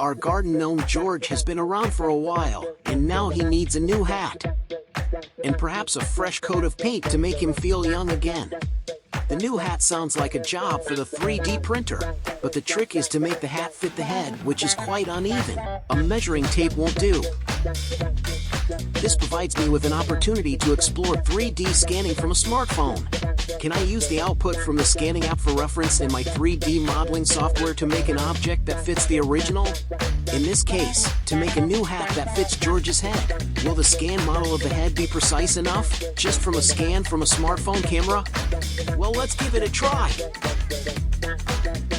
Our Garden Gnome George has been around for a while, and now he needs a new hat. And perhaps a fresh coat of paint to make him feel young again. The new hat sounds like a job for the 3D printer, but the trick is to make the hat fit the head, which is quite uneven. A measuring tape won't do. This provides me with an opportunity to explore 3D scanning from a smartphone. Can I use the output from the scanning app for reference in my 3D modeling software to make an object that fits the original? In this case, to make a new hat that fits George's head. Will the scan model of the head be precise enough, just from a scan from a smartphone camera? Well, let's give it a try.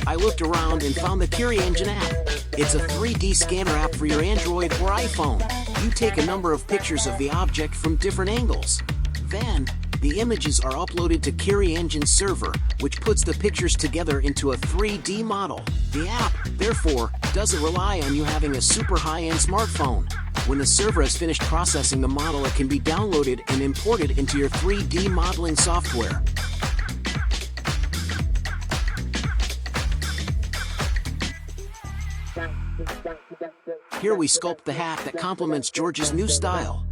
I looked around and found the Kiri Engine App. It's a 3D scanner app for your Android or iPhone. You take a number of pictures of the object from different angles. Then, the images are uploaded to Kiri Engine's server, which puts the pictures together into a 3D model. The app, therefore, doesn't rely on you having a super high-end smartphone. When the server has finished processing the model, it can be downloaded and imported into your 3D modeling software. Here we sculpt the hat that complements George's new style.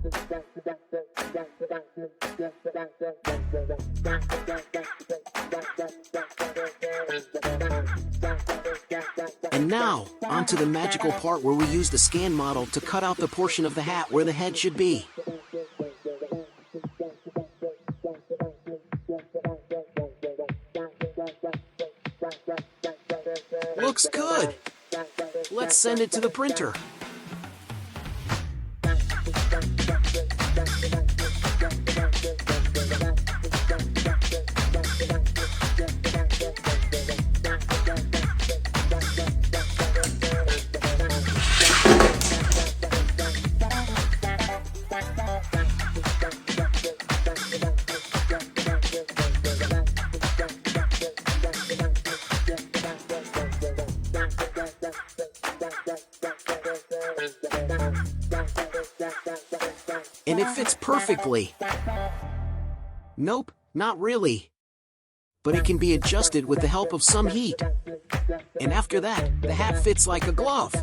And now, onto the magical part where we use the scan model to cut out the portion of the hat where the head should be. Looks good! Let's send it to the printer. And it fits perfectly. Nope, not really. But it can be adjusted with the help of some heat. And after that, the hat fits like a glove.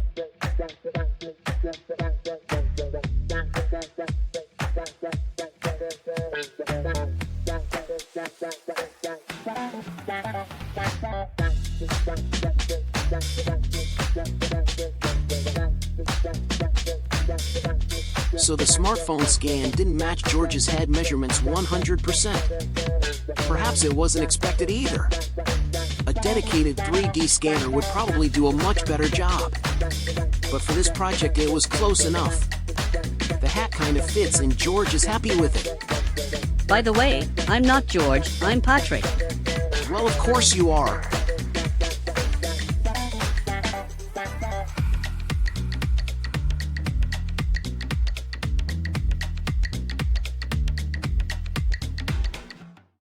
So the smartphone scan didn't match George's head measurements 100%. Perhaps it wasn't expected either. A dedicated 3D scanner would probably do a much better job. But for this project it was close enough. The hat kind of fits and George is happy with it. By the way, I'm not George, I'm Patrick. Well, of course you are.